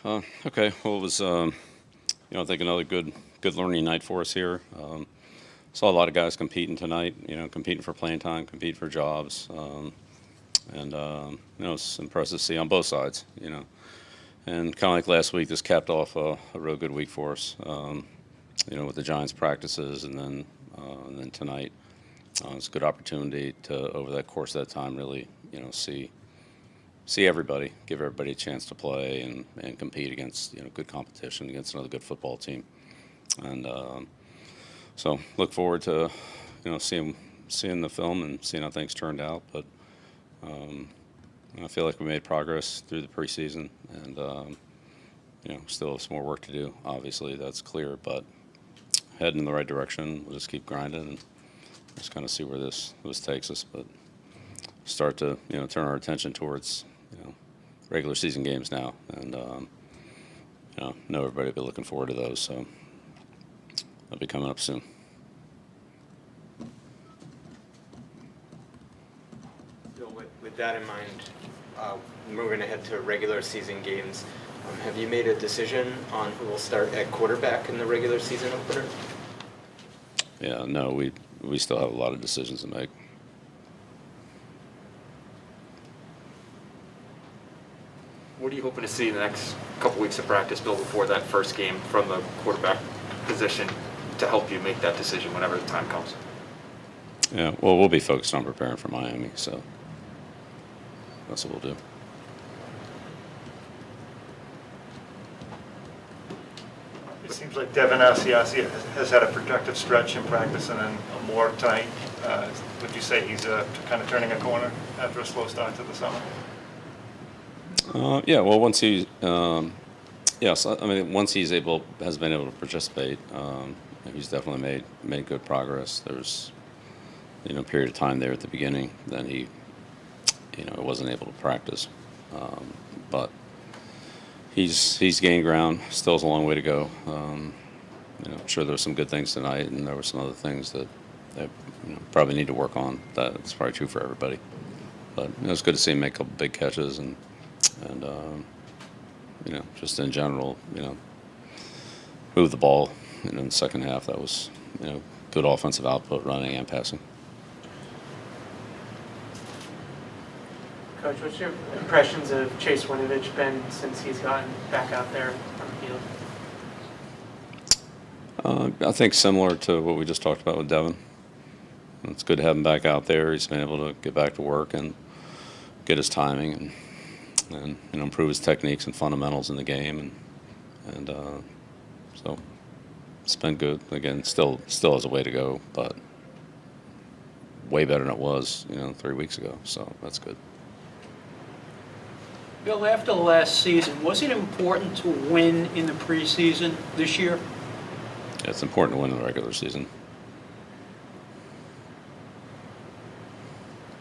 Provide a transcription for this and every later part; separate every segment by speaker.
Speaker 1: Okay. Well, it was, I think another good learning night for us here. Saw a lot of guys competing tonight. Competing for playing time, competing for jobs, and it's impressive to see on both sides. And kind of like last week, this capped off a real good week for us. With the Giants practices, and then tonight, it's a good opportunity to over that course of that time really, see everybody, give everybody a chance to play and compete against good competition against another good football team, and so look forward to seeing the film and seeing how things turned out. But I feel like we made progress through the preseason, and still have some more work to do. Obviously, that's clear, but heading in the right direction. We'll just keep grinding and just kind of see where this takes us, but start to turn our attention towards regular season games now, and know everybody will be looking forward to those, so they'll be coming up soon.
Speaker 2: Bill, with that in mind, moving ahead to regular season games, have you made a decision on who will start at quarterback in the regular season opener?
Speaker 1: Yeah, no, we still have a lot of decisions to make.
Speaker 3: What are you hoping to see in the next couple weeks of practice, Bill, before that first game from the quarterback position to help you make that decision whenever the time comes?
Speaker 1: Yeah, well, we'll be focused on preparing for Miami, so that's what we'll do.
Speaker 4: It seems like Devin Asiasi has had a productive stretch in practice and then more tonight. Would you say he's kind of turning a corner after a slow start to the summer?
Speaker 1: Yeah, well, once he, yes, I mean, once has been able to participate, he's definitely made good progress. There's, a period of time there at the beginning, then he, wasn't able to practice, but he's gained ground. Still has a long way to go. I'm sure there were some good things tonight, and there were some other things that probably need to work on. That's probably true for everybody. But it was good to see him make a couple big catches and just in general, move the ball. In the second half, that was good offensive output, running and passing.
Speaker 5: Coach, what's your impressions of Chase Winovich been since he's gotten back out there on the field?
Speaker 1: I think similar to what we just talked about with Devin. It's good to have him back out there. He's been able to get back to work and get his timing and improve his techniques and fundamentals in the game, and so it's been good. Again, still has a way to go, but way better than it was 3 weeks ago. So that's good.
Speaker 6: Bill, after the last season, was it important to win in the preseason this year?
Speaker 1: Yeah, it's important to win in the regular season.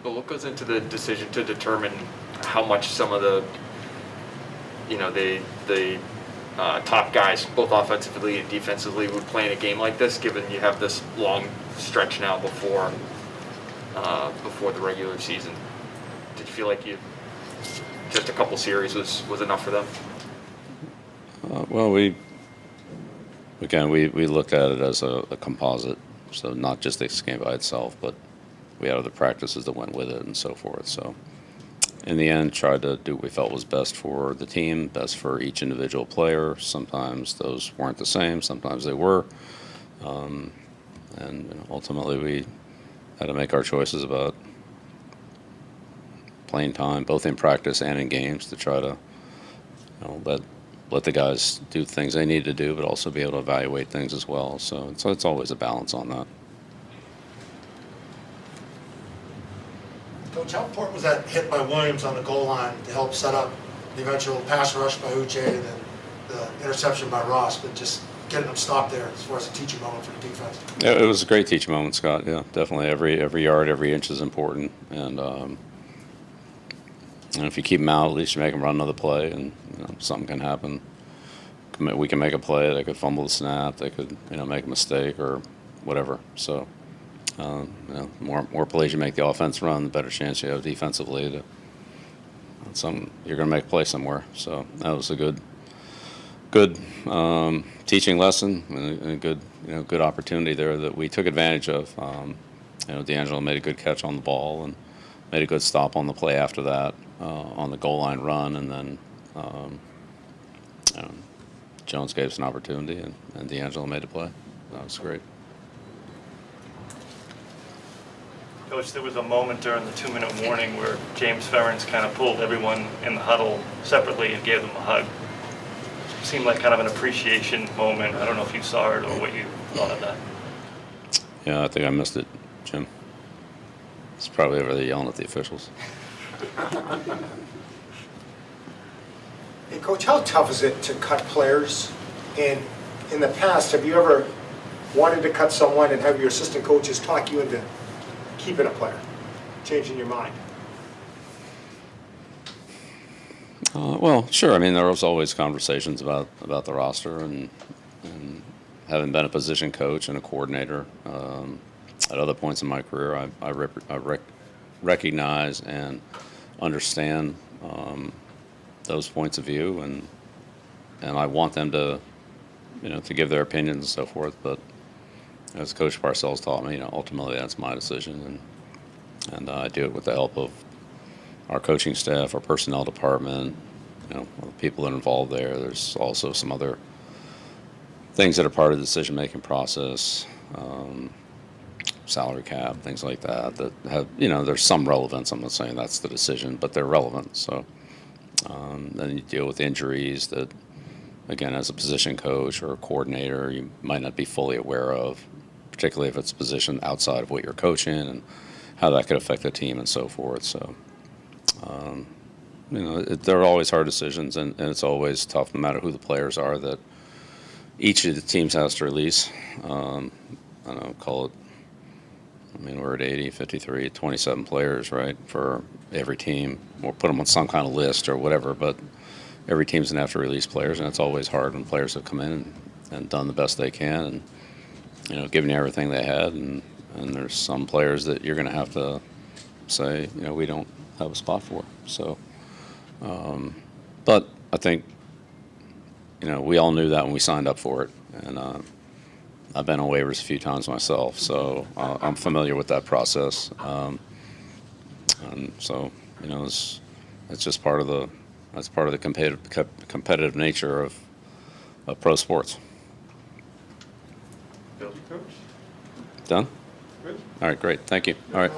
Speaker 3: But what goes into the decision to determine how much some of the top guys, both offensively and defensively, would play in a game like this, given you have this long stretch now before the regular season? Did you feel like just a couple series was enough for them?
Speaker 1: Well, we looked at it as a composite, so not just this game by itself, but we had other practices that went with it and so forth. So in the end, tried to do what we felt was best for the team, best for each individual player. Sometimes those weren't the same, sometimes they were. And ultimately we had to make our choices about playing time, both in practice and in games, to try to let the guys do things they need to do, but also be able to evaluate things as well. So it's always a balance on that.
Speaker 7: Coach, how important was that hit by Williams on the goal line to help set up the eventual pass rush by Uche and then the interception by Ross, but just getting them stopped there as far as a teaching moment for the defense?
Speaker 1: Yeah, it was a great teaching moment, Scott. Yeah, definitely. Every yard, every inch is important, and if you keep them out, at least you make them run another play, and something can happen. We can make a play. They could fumble the snap. They could make a mistake or whatever. So. More plays you make the offense run, the better chance you have defensively you're going to make a play somewhere. So that was a good good teaching lesson and a good, good opportunity there that we took advantage of. D'Angelo made a good catch on the ball and made a good stop on the play after that on the goal line run, and then Jones gave us an opportunity, and D'Angelo made a play. That was great.
Speaker 4: Coach, there was a moment during the 2-minute warning where James Ferentz kind of pulled everyone in the huddle separately and gave them a hug. Seemed like kind of an appreciation moment. I don't know if you saw it or what you thought of that.
Speaker 1: Yeah, I think I missed it, Jim. It's probably over there yelling at the officials.
Speaker 8: Hey, Coach, how tough is it to cut players? And in the past, have you ever wanted to cut someone and have your assistant coaches talk you into keeping a player, changing your mind?
Speaker 1: Well, sure. I mean, there was always conversations about the roster, and having been a position coach and a coordinator at other points in my career, I recognize and understand those points of view, and I want them to, to give their opinions and so forth. But as Coach Parcells taught me, ultimately that's my decision, and I do it with the help of our coaching staff, our personnel department, the people that are involved there. There's also some other things that are part of the decision-making process, salary cap, things like that have, there's some relevance. I'm not saying that's the decision, but they're relevant. So then you deal with injuries that, again, as a position coach or a coordinator, you might not be fully aware of, particularly if it's a position outside of what you're coaching and how that could affect the team and so forth. So, there are always hard decisions, and it's always tough, no matter who the players are, that each of the teams has to release. I don't know, call it, we're at 80, 53, 27 players, right, for every team. We'll put them on some kind of list or whatever, but every team's going to have to release players, and it's always hard when players have come in and done the best they can and, given you everything they had, and there's some players that you're going to have to say, we don't have a spot for. So, but I think, we all knew that when we signed up for it, and I've been on waivers a few times myself, so I'm familiar with that process. And so, it's just part of the competitive nature of pro sports. Done? All right, great. Thank you. All right.